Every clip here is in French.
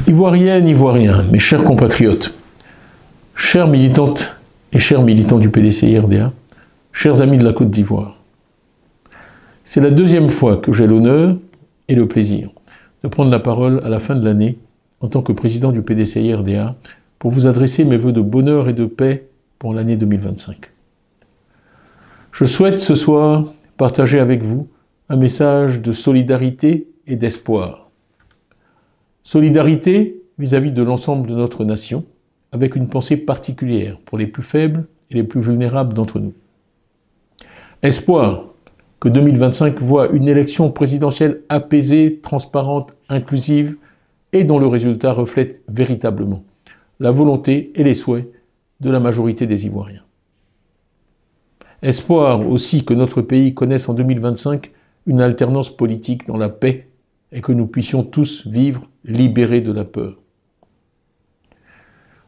Ivoiriennes, Ivoiriens, mes chers compatriotes, chères militantes et chers militants du PDCI-RDA, chers amis de la Côte d'Ivoire, c'est la deuxième fois que j'ai l'honneur et le plaisir de prendre la parole à la fin de l'année en tant que président du PDCI-RDA pour vous adresser mes vœux de bonheur et de paix pour l'année 2025. Je souhaite ce soir partager avec vous un message de solidarité et d'espoir. Solidarité vis-à-vis de l'ensemble de notre nation, avec une pensée particulière pour les plus faibles et les plus vulnérables d'entre nous. Espoir que 2025 voit une élection présidentielle apaisée, transparente, inclusive et dont le résultat reflète véritablement la volonté et les souhaits de la majorité des Ivoiriens. Espoir aussi que notre pays connaisse en 2025 une alternance politique dans la paix et que nous puissions tous vivre libérés de la peur.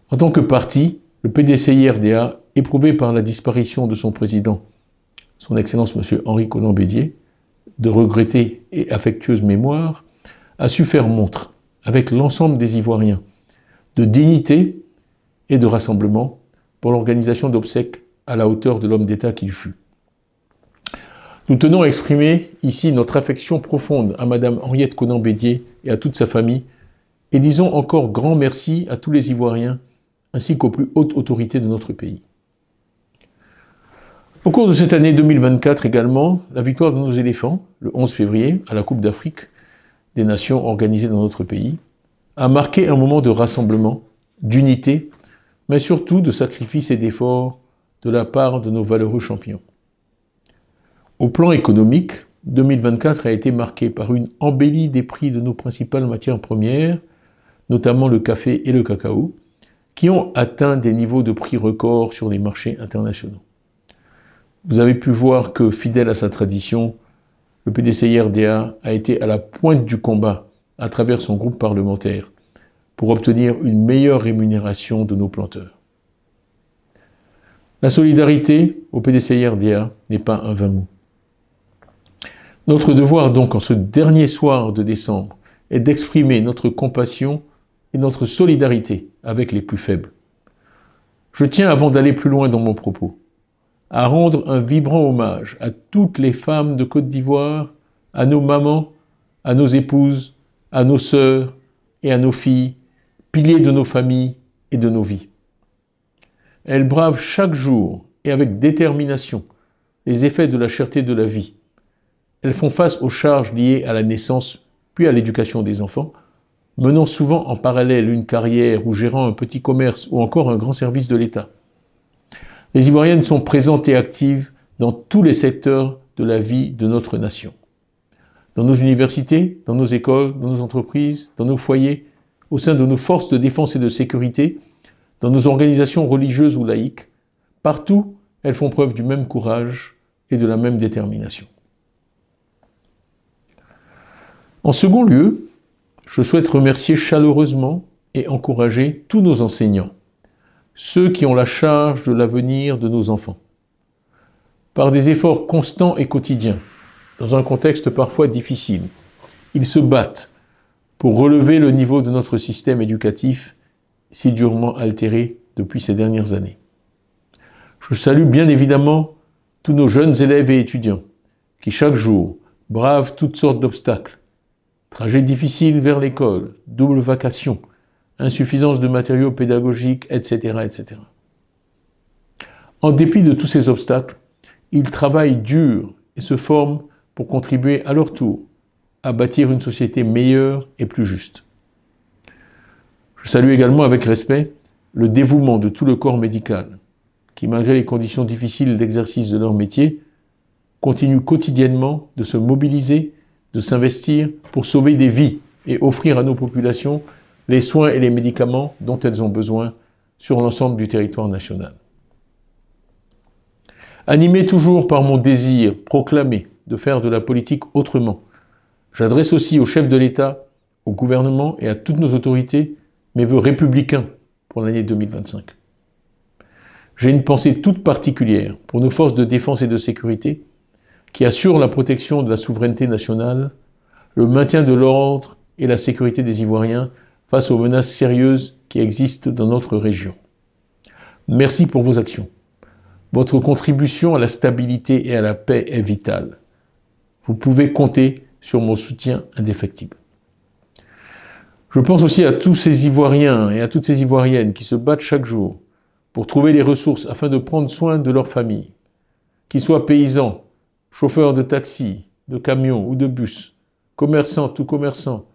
En tant que parti, le PDCI-RDA, éprouvé par la disparition de son président, son Excellence M. Henri Konan Bédié, de regrettée et affectueuse mémoire, a su faire montre, avec l'ensemble des Ivoiriens, de dignité et de rassemblement pour l'organisation d'obsèques à la hauteur de l'homme d'État qu'il fut. Nous tenons à exprimer ici notre affection profonde à Madame Henriette Konan Bédié et à toute sa famille, et disons encore grand merci à tous les Ivoiriens, ainsi qu'aux plus hautes autorités de notre pays. Au cours de cette année 2024 également, la victoire de nos éléphants, le 11 février, à la Coupe d'Afrique des Nations organisée dans notre pays, a marqué un moment de rassemblement, d'unité, mais surtout de sacrifice et d'effort de la part de nos valeureux champions. Au plan économique, 2024 a été marqué par une embellie des prix de nos principales matières premières, notamment le café et le cacao, qui ont atteint des niveaux de prix records sur les marchés internationaux. Vous avez pu voir que, fidèle à sa tradition, le PDCI-RDA a été à la pointe du combat à travers son groupe parlementaire pour obtenir une meilleure rémunération de nos planteurs. La solidarité au PDCI-RDA n'est pas un vain mot. Notre devoir donc en ce dernier soir de décembre est d'exprimer notre compassion et notre solidarité avec les plus faibles. Je tiens, avant d'aller plus loin dans mon propos, à rendre un vibrant hommage à toutes les femmes de Côte d'Ivoire, à nos mamans, à nos épouses, à nos sœurs et à nos filles, piliers de nos familles et de nos vies. Elles bravent chaque jour et avec détermination les effets de la cherté de la vie. Elles font face aux charges liées à la naissance puis à l'éducation des enfants, menant souvent en parallèle une carrière ou gérant un petit commerce ou encore un grand service de l'État. Les Ivoiriennes sont présentes et actives dans tous les secteurs de la vie de notre nation. Dans nos universités, dans nos écoles, dans nos entreprises, dans nos foyers, au sein de nos forces de défense et de sécurité, dans nos organisations religieuses ou laïques, partout, elles font preuve du même courage et de la même détermination. En second lieu, je souhaite remercier chaleureusement et encourager tous nos enseignants, ceux qui ont la charge de l'avenir de nos enfants. Par des efforts constants et quotidiens, dans un contexte parfois difficile, ils se battent pour relever le niveau de notre système éducatif si durement altéré depuis ces dernières années. Je salue bien évidemment tous nos jeunes élèves et étudiants qui chaque jour bravent toutes sortes d'obstacles. Trajets difficiles vers l'école, double vacation, insuffisance de matériaux pédagogiques, etc., etc. En dépit de tous ces obstacles, ils travaillent dur et se forment pour contribuer à leur tour à bâtir une société meilleure et plus juste. Je salue également avec respect le dévouement de tout le corps médical, qui malgré les conditions difficiles d'exercice de leur métier, continue quotidiennement de se mobiliser, de s'investir pour sauver des vies et offrir à nos populations les soins et les médicaments dont elles ont besoin sur l'ensemble du territoire national. Animé toujours par mon désir proclamé de faire de la politique autrement, j'adresse aussi au chef de l'État, au gouvernement et à toutes nos autorités mes vœux républicains pour l'année 2025. J'ai une pensée toute particulière pour nos forces de défense et de sécurité qui assurent la protection de la souveraineté nationale, le maintien de l'ordre et la sécurité des Ivoiriens face aux menaces sérieuses qui existent dans notre région. Merci pour vos actions. Votre contribution à la stabilité et à la paix est vitale. Vous pouvez compter sur mon soutien indéfectible. Je pense aussi à tous ces Ivoiriens et à toutes ces Ivoiriennes qui se battent chaque jour pour trouver les ressources afin de prendre soin de leur famille, qu'ils soient paysans, chauffeurs de taxi, de camions ou de bus, commerçants ou commerçants,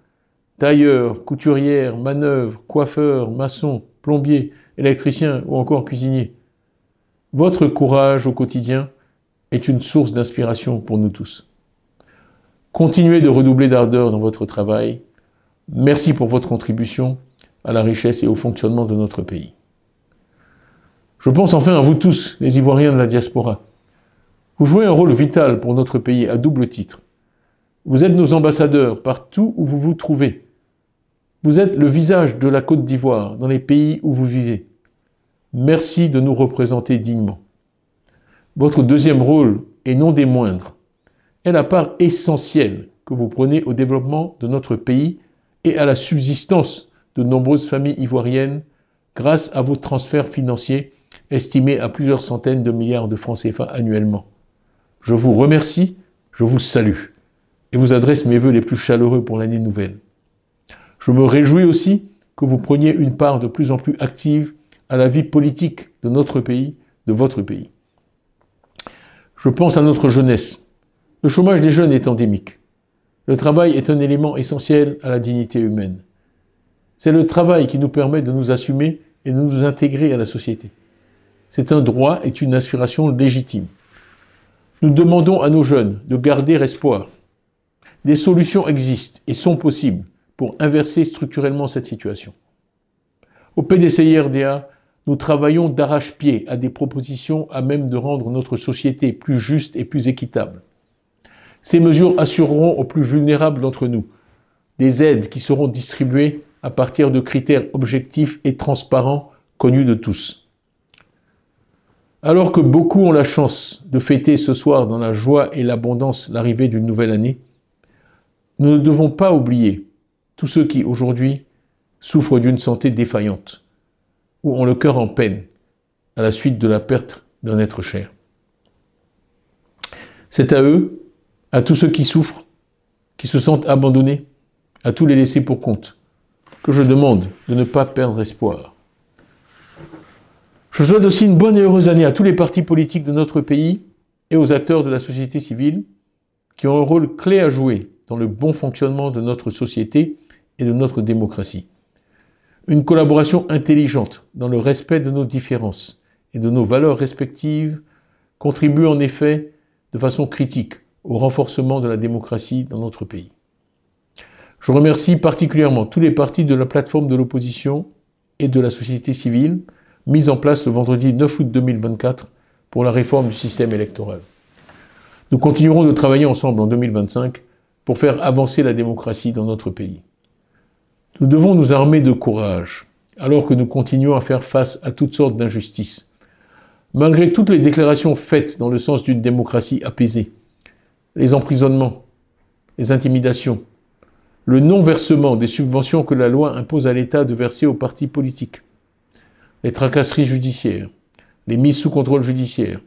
tailleurs, couturières, manœuvres, coiffeurs, maçons, plombiers, électriciens ou encore cuisiniers. Votre courage au quotidien est une source d'inspiration pour nous tous. Continuez de redoubler d'ardeur dans votre travail. Merci pour votre contribution à la richesse et au fonctionnement de notre pays. Je pense enfin à vous tous, les Ivoiriens de la diaspora. Vous jouez un rôle vital pour notre pays à double titre. Vous êtes nos ambassadeurs partout où vous vous trouvez. Vous êtes le visage de la Côte d'Ivoire dans les pays où vous vivez. Merci de nous représenter dignement. Votre deuxième rôle, et non des moindres, est la part essentielle que vous prenez au développement de notre pays et à la subsistance de nombreuses familles ivoiriennes grâce à vos transferts financiers estimés à plusieurs centaines de milliards de francs CFA annuellement. Je vous remercie, je vous salue et vous adresse mes vœux les plus chaleureux pour l'année nouvelle. Je me réjouis aussi que vous preniez une part de plus en plus active à la vie politique de notre pays, de votre pays. Je pense à notre jeunesse. Le chômage des jeunes est endémique. Le travail est un élément essentiel à la dignité humaine. C'est le travail qui nous permet de nous assumer et de nous intégrer à la société. C'est un droit et une aspiration légitime. Nous demandons à nos jeunes de garder espoir. Des solutions existent et sont possibles pour inverser structurellement cette situation. Au PDCI-RDA, nous travaillons d'arrache-pied à des propositions à même de rendre notre société plus juste et plus équitable. Ces mesures assureront aux plus vulnérables d'entre nous des aides qui seront distribuées à partir de critères objectifs et transparents connus de tous. Alors que beaucoup ont la chance de fêter ce soir dans la joie et l'abondance l'arrivée d'une nouvelle année, nous ne devons pas oublier tous ceux qui, aujourd'hui, souffrent d'une santé défaillante ou ont le cœur en peine à la suite de la perte d'un être cher. C'est à eux, à tous ceux qui souffrent, qui se sentent abandonnés, à tous les laissés pour compte, que je demande de ne pas perdre espoir. Je souhaite aussi une bonne et heureuse année à tous les partis politiques de notre pays et aux acteurs de la société civile qui ont un rôle clé à jouer dans le bon fonctionnement de notre société et de notre démocratie. Une collaboration intelligente dans le respect de nos différences et de nos valeurs respectives contribue en effet de façon critique au renforcement de la démocratie dans notre pays. Je remercie particulièrement tous les partis de la plateforme de l'opposition et de la société civile mise en place le vendredi 9 août 2024 pour la réforme du système électoral. Nous continuerons de travailler ensemble en 2025 pour faire avancer la démocratie dans notre pays. Nous devons nous armer de courage alors que nous continuons à faire face à toutes sortes d'injustices. Malgré toutes les déclarations faites dans le sens d'une démocratie apaisée, les emprisonnements, les intimidations, le non-versement des subventions que la loi impose à l'État de verser aux partis politiques, les tracasseries judiciaires, les mises sous contrôle judiciaire,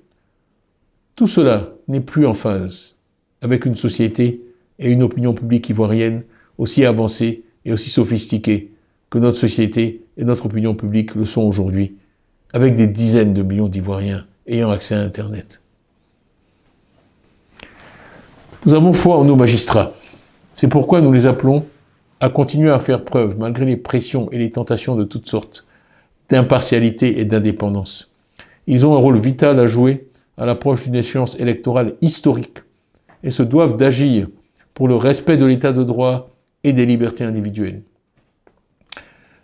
tout cela n'est plus en phase avec une société et une opinion publique ivoirienne aussi avancée et aussi sophistiquée que notre société et notre opinion publique le sont aujourd'hui, avec des dizaines de millions d'Ivoiriens ayant accès à Internet. Nous avons foi en nos magistrats. C'est pourquoi nous les appelons à continuer à faire preuve, malgré les pressions et les tentations de toutes sortes, d'impartialité et d'indépendance. Ils ont un rôle vital à jouer à l'approche d'une échéance électorale historique et se doivent d'agir pour le respect de l'état de droit et des libertés individuelles.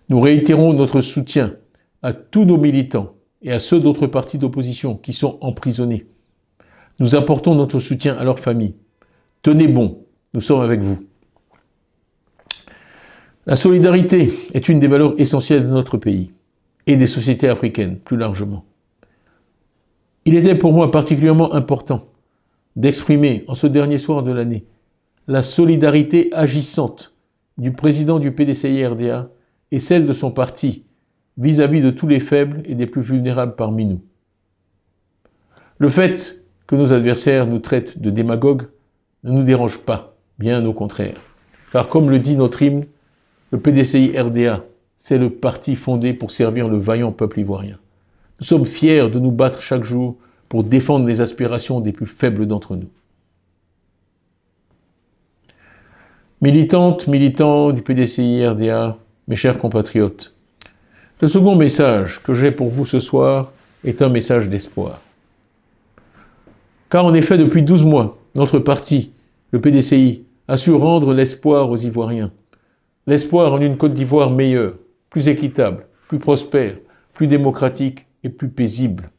Nous réitérons notre soutien à tous nos militants et à ceux d'autres partis d'opposition qui sont emprisonnés. Nous apportons notre soutien à leurs familles. Tenez bon, nous sommes avec vous. La solidarité est une des valeurs essentielles de notre pays et des sociétés africaines plus largement. Il était pour moi particulièrement important d'exprimer en ce dernier soir de l'année la solidarité agissante du président du PDCI-RDA et celle de son parti vis-à-vis de tous les faibles et des plus vulnérables parmi nous. Le fait que nos adversaires nous traitent de démagogues ne nous dérange pas, bien au contraire. Car comme le dit notre hymne, le PDCI-RDA, c'est le parti fondé pour servir le vaillant peuple ivoirien. Nous sommes fiers de nous battre chaque jour pour défendre les aspirations des plus faibles d'entre nous. Militantes, militants du PDCI-RDA, mes chers compatriotes, le second message que j'ai pour vous ce soir est un message d'espoir. Car en effet, depuis 12 mois, notre parti, le PDCI, a su rendre l'espoir aux Ivoiriens. L'espoir en une Côte d'Ivoire meilleure, plus équitable, plus prospère, plus démocratique et plus paisible.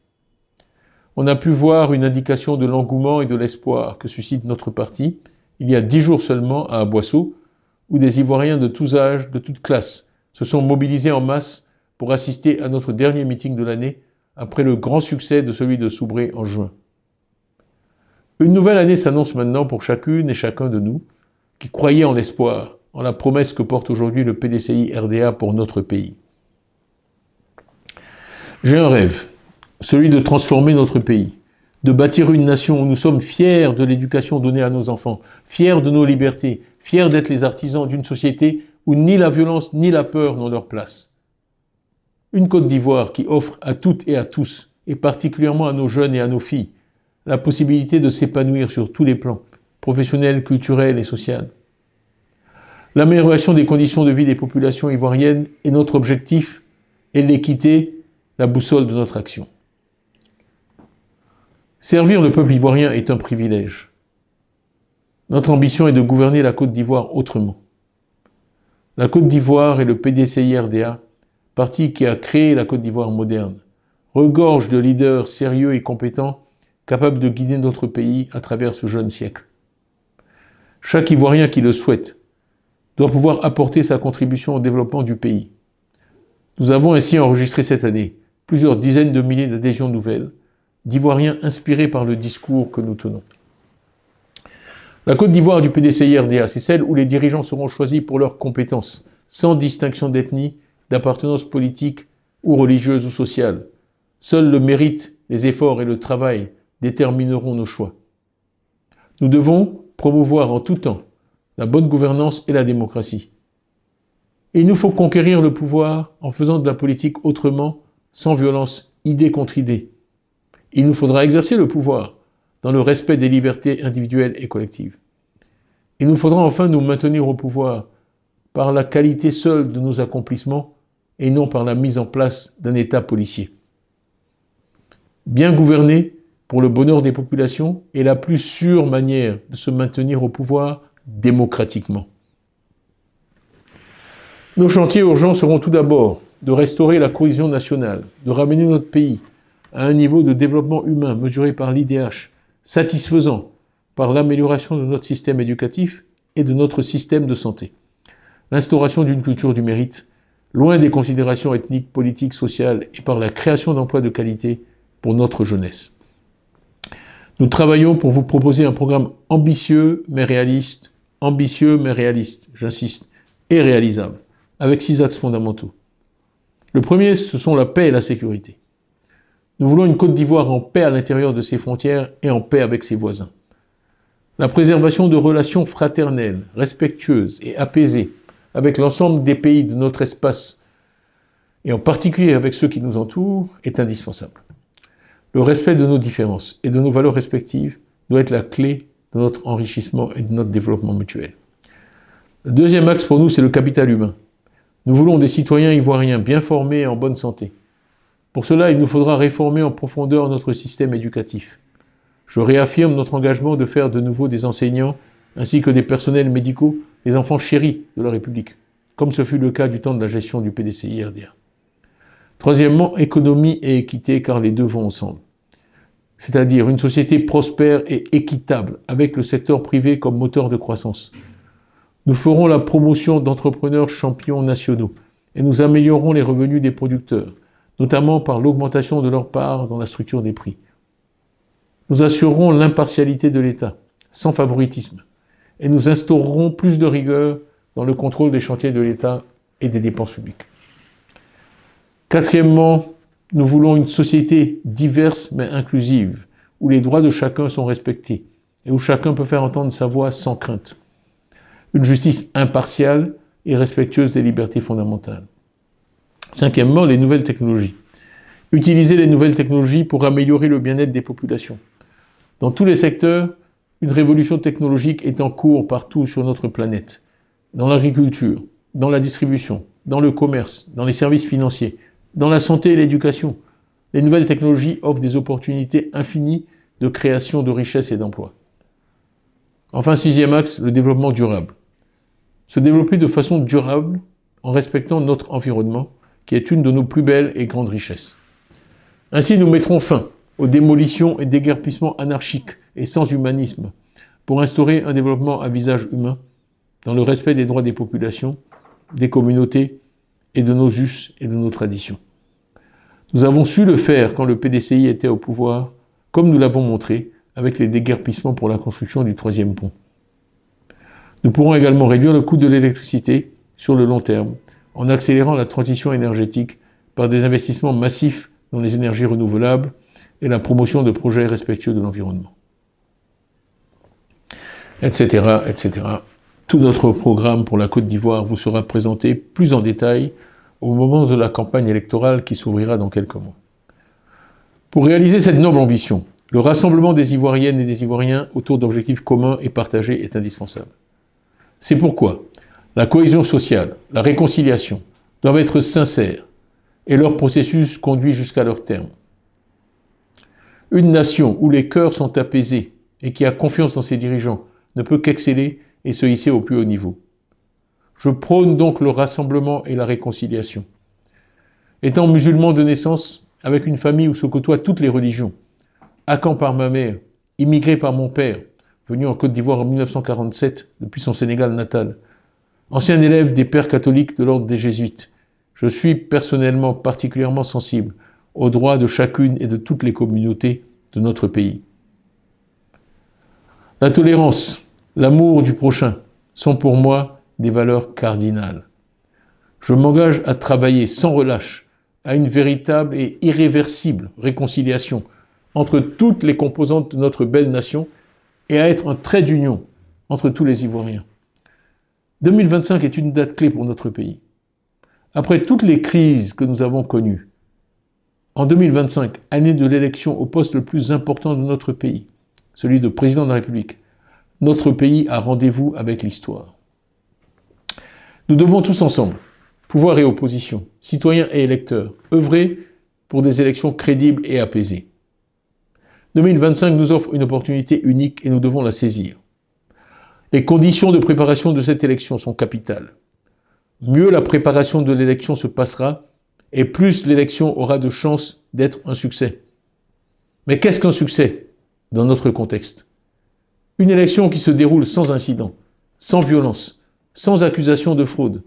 On a pu voir une indication de l'engouement et de l'espoir que suscite notre parti, il y a 10 jours seulement à Aboissou, où des Ivoiriens de tous âges, de toutes classes, se sont mobilisés en masse pour assister à notre dernier meeting de l'année, après le grand succès de celui de Soubré en juin. Une nouvelle année s'annonce maintenant pour chacune et chacun de nous, qui croyaient en l'espoir, en la promesse que porte aujourd'hui le PDCI-RDA pour notre pays. J'ai un rêve, celui de transformer notre pays, de bâtir une nation où nous sommes fiers de l'éducation donnée à nos enfants, fiers de nos libertés, fiers d'être les artisans d'une société où ni la violence ni la peur n'ont leur place. Une Côte d'Ivoire qui offre à toutes et à tous, et particulièrement à nos jeunes et à nos filles, la possibilité de s'épanouir sur tous les plans, professionnels, culturels et sociaux. L'amélioration des conditions de vie des populations ivoiriennes est notre objectif et l'équité, la boussole de notre action. Servir le peuple ivoirien est un privilège. Notre ambition est de gouverner la Côte d'Ivoire autrement. La Côte d'Ivoire et le PDCI-RDA, parti qui a créé la Côte d'Ivoire moderne, regorge de leaders sérieux et compétents capables de guider notre pays à travers ce jeune siècle. Chaque Ivoirien qui le souhaite doit pouvoir apporter sa contribution au développement du pays. Nous avons ainsi enregistré cette année plusieurs dizaines de milliers d'adhésions nouvelles, d'Ivoiriens inspirés par le discours que nous tenons. La Côte d'Ivoire du PDCI-RDA, c'est celle où les dirigeants seront choisis pour leurs compétences, sans distinction d'ethnie, d'appartenance politique ou religieuse ou sociale. Seul le mérite, les efforts et le travail détermineront nos choix. Nous devons promouvoir en tout temps la bonne gouvernance et la démocratie. Et il nous faut conquérir le pouvoir en faisant de la politique autrement, sans violence, idée contre idée. Il nous faudra exercer le pouvoir dans le respect des libertés individuelles et collectives. Il nous faudra enfin nous maintenir au pouvoir par la qualité seule de nos accomplissements et non par la mise en place d'un État policier. Bien gouverner pour le bonheur des populations est la plus sûre manière de se maintenir au pouvoir démocratiquement. Nos chantiers urgents seront tout d'abord de restaurer la cohésion nationale, de ramener notre pays à un niveau de développement humain mesuré par l'IDH, satisfaisant par l'amélioration de notre système éducatif et de notre système de santé. L'instauration d'une culture du mérite, loin des considérations ethniques, politiques, sociales, et par la création d'emplois de qualité pour notre jeunesse. Nous travaillons pour vous proposer un programme ambitieux mais réaliste, j'insiste, et réalisable, avec 6 axes fondamentaux. Le premier, ce sont la paix et la sécurité. Nous voulons une Côte d'Ivoire en paix à l'intérieur de ses frontières et en paix avec ses voisins. La préservation de relations fraternelles, respectueuses et apaisées avec l'ensemble des pays de notre espace, et en particulier avec ceux qui nous entourent, est indispensable. Le respect de nos différences et de nos valeurs respectives doit être la clé de notre enrichissement et de notre développement mutuel. Le deuxième axe pour nous, c'est le capital humain. Nous voulons des citoyens ivoiriens bien formés et en bonne santé. Pour cela, il nous faudra réformer en profondeur notre système éducatif. Je réaffirme notre engagement de faire de nouveau des enseignants ainsi que des personnels médicaux les enfants chéris de la République, comme ce fut le cas du temps de la gestion du PDCI-RDA. Troisièmement, économie et équité, car les deux vont ensemble. C'est-à-dire une société prospère et équitable, avec le secteur privé comme moteur de croissance. Nous ferons la promotion d'entrepreneurs champions nationaux et nous améliorerons les revenus des producteurs, notamment par l'augmentation de leur part dans la structure des prix. Nous assurerons l'impartialité de l'État, sans favoritisme, et nous instaurerons plus de rigueur dans le contrôle des chantiers de l'État et des dépenses publiques. Quatrièmement, nous voulons une société diverse mais inclusive, où les droits de chacun sont respectés et où chacun peut faire entendre sa voix sans crainte. Une justice impartiale et respectueuse des libertés fondamentales. Cinquièmement, les nouvelles technologies. Utiliser les nouvelles technologies pour améliorer le bien-être des populations. Dans tous les secteurs, une révolution technologique est en cours partout sur notre planète. Dans l'agriculture, dans la distribution, dans le commerce, dans les services financiers, dans la santé et l'éducation. Les nouvelles technologies offrent des opportunités infinies de création de richesses et d'emplois. Enfin, sixième axe, le développement durable. Se développer de façon durable en respectant notre environnement, qui est une de nos plus belles et grandes richesses. Ainsi, nous mettrons fin aux démolitions et déguerpissements anarchiques et sans humanisme pour instaurer un développement à visage humain dans le respect des droits des populations, des communautés et de nos us et de nos traditions. Nous avons su le faire quand le PDCI était au pouvoir, comme nous l'avons montré avec les déguerpissements pour la construction du 3e pont. Nous pourrons également réduire le coût de l'électricité sur le long terme en accélérant la transition énergétique par des investissements massifs dans les énergies renouvelables et la promotion de projets respectueux de l'environnement. Etc., etc. Tout notre programme pour la Côte d'Ivoire vous sera présenté plus en détail au moment de la campagne électorale qui s'ouvrira dans quelques mois. Pour réaliser cette noble ambition, le rassemblement des Ivoiriennes et des Ivoiriens autour d'objectifs communs et partagés est indispensable. C'est pourquoi la cohésion sociale, la réconciliation doivent être sincères et leur processus conduit jusqu'à leur terme. Une nation où les cœurs sont apaisés et qui a confiance dans ses dirigeants ne peut qu'exceller et se hisser au plus haut niveau. Je prône donc le rassemblement et la réconciliation. Étant musulman de naissance, avec une famille où se côtoient toutes les religions, Akan par ma mère, immigré par mon père, venu en Côte d'Ivoire en 1947 depuis son Sénégal natal, ancien élève des pères catholiques de l'ordre des Jésuites, je suis personnellement particulièrement sensible aux droits de chacune et de toutes les communautés de notre pays. La tolérance, l'amour du prochain sont pour moi des valeurs cardinales. Je m'engage à travailler sans relâche à une véritable et irréversible réconciliation entre toutes les composantes de notre belle nation et à être un trait d'union entre tous les Ivoiriens. 2025 est une date clé pour notre pays. Après toutes les crises que nous avons connues, en 2025, année de l'élection au poste le plus important de notre pays, celui de président de la République, notre pays a rendez-vous avec l'histoire. Nous devons tous ensemble, pouvoir et opposition, citoyens et électeurs, œuvrer pour des élections crédibles et apaisées. 2025 nous offre une opportunité unique et nous devons la saisir. Les conditions de préparation de cette élection sont capitales. Mieux la préparation de l'élection se passera et plus l'élection aura de chances d'être un succès. Mais qu'est-ce qu'un succès dans notre contexte? Une élection qui se déroule sans incident, sans violence, sans accusation de fraude,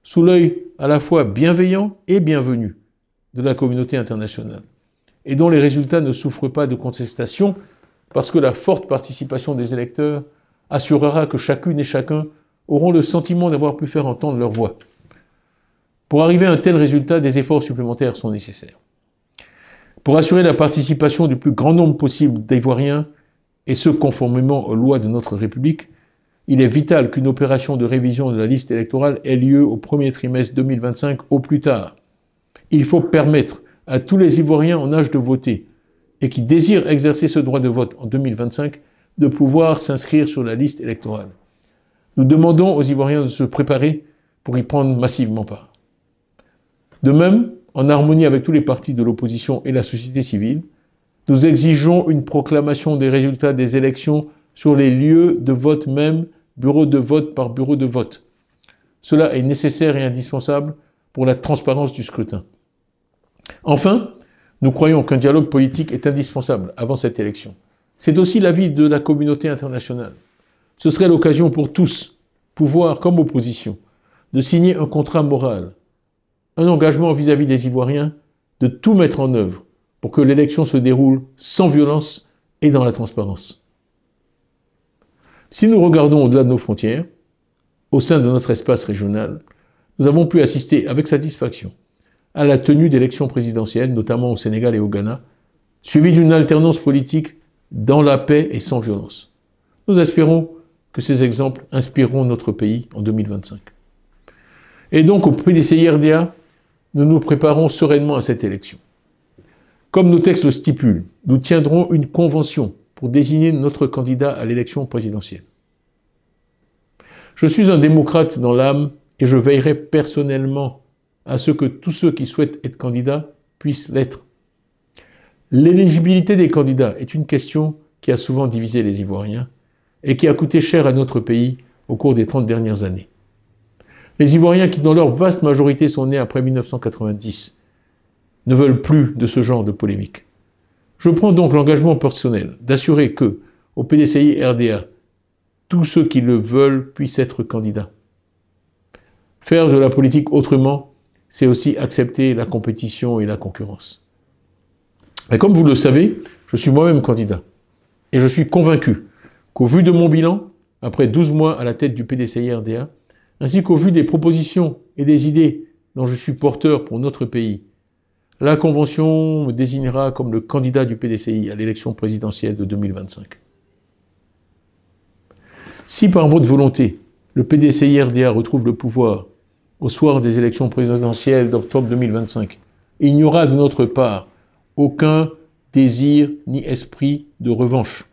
sous l'œil à la fois bienveillant et bienvenu de la communauté internationale, et dont les résultats ne souffrent pas de contestation parce que la forte participation des électeurs assurera que chacune et chacun auront le sentiment d'avoir pu faire entendre leur voix. Pour arriver à un tel résultat, des efforts supplémentaires sont nécessaires. Pour assurer la participation du plus grand nombre possible d'Ivoiriens, et ce conformément aux lois de notre République, il est vital qu'une opération de révision de la liste électorale ait lieu au premier trimestre 2025 au plus tard. Il faut permettre à tous les Ivoiriens en âge de voter et qui désirent exercer ce droit de vote en 2025 de pouvoir s'inscrire sur la liste électorale. Nous demandons aux Ivoiriens de se préparer pour y prendre massivement part. De même, en harmonie avec tous les partis de l'opposition et la société civile, nous exigeons une proclamation des résultats des élections sur les lieux de vote même, bureau de vote par bureau de vote. Cela est nécessaire et indispensable pour la transparence du scrutin. Enfin, nous croyons qu'un dialogue politique est indispensable avant cette élection. C'est aussi l'avis de la communauté internationale. Ce serait l'occasion pour tous, pouvoir comme opposition, de signer un contrat moral, un engagement vis-à-vis des Ivoiriens, de tout mettre en œuvre pour que l'élection se déroule sans violence et dans la transparence. Si nous regardons au-delà de nos frontières, au sein de notre espace régional, nous avons pu assister avec satisfaction à la tenue d'élections présidentielles, notamment au Sénégal et au Ghana, suivies d'une alternance politique dans la paix et sans violence. Nous espérons que ces exemples inspireront notre pays en 2025. Et donc, au PDCI-RDA, nous nous préparons sereinement à cette élection. Comme nos textes le stipulent, nous tiendrons une convention pour désigner notre candidat à l'élection présidentielle. Je suis un démocrate dans l'âme et je veillerai personnellement à ce que tous ceux qui souhaitent être candidats puissent l'être. L'éligibilité des candidats est une question qui a souvent divisé les Ivoiriens et qui a coûté cher à notre pays au cours des 30 dernières années. Les Ivoiriens qui, dans leur vaste majorité, sont nés après 1990, ne veulent plus de ce genre de polémique. Je prends donc l'engagement personnel d'assurer que, au PDCI-RDA, tous ceux qui le veulent puissent être candidats. Faire de la politique autrement, c'est aussi accepter la compétition et la concurrence. Mais comme vous le savez, je suis moi-même candidat. Et je suis convaincu qu'au vu de mon bilan, après 12 mois à la tête du PDCI-RDA, ainsi qu'au vu des propositions et des idées dont je suis porteur pour notre pays, la Convention me désignera comme le candidat du PDCI à l'élection présidentielle de 2025. Si par votre volonté, le PDCI-RDA retrouve le pouvoir au soir des élections présidentielles d'octobre 2025, il n'y aura de notre part aucun désir ni esprit de revanche.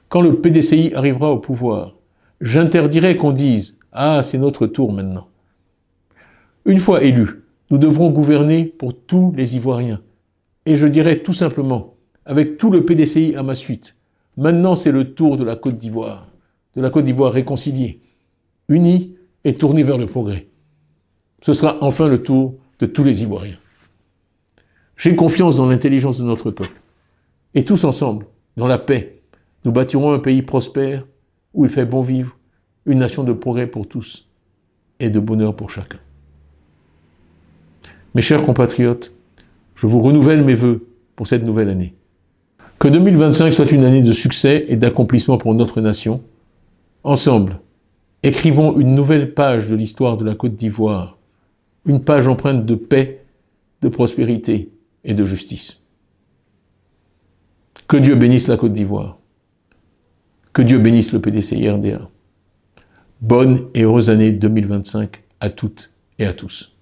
Quand le PDCI arrivera au pouvoir, j'interdirai qu'on dise « Ah, c'est notre tour maintenant ». Une fois élus, nous devrons gouverner pour tous les Ivoiriens. Et je dirai tout simplement, avec tout le PDCI à ma suite, maintenant c'est le tour de la Côte d'Ivoire réconciliée, unie et tournée vers le progrès. Ce sera enfin le tour de tous les Ivoiriens. J'ai confiance dans l'intelligence de notre peuple. Et tous ensemble, dans la paix, nous bâtirons un pays prospère où il fait bon vivre, une nation de progrès pour tous et de bonheur pour chacun. Mes chers compatriotes, je vous renouvelle mes vœux pour cette nouvelle année. Que 2025 soit une année de succès et d'accomplissement pour notre nation. Ensemble, écrivons une nouvelle page de l'histoire de la Côte d'Ivoire, une page empreinte de paix, de prospérité et de justice. Que Dieu bénisse la Côte d'Ivoire. Que Dieu bénisse le PDCI-RDA. Bonne et heureuse année 2025 à toutes et à tous.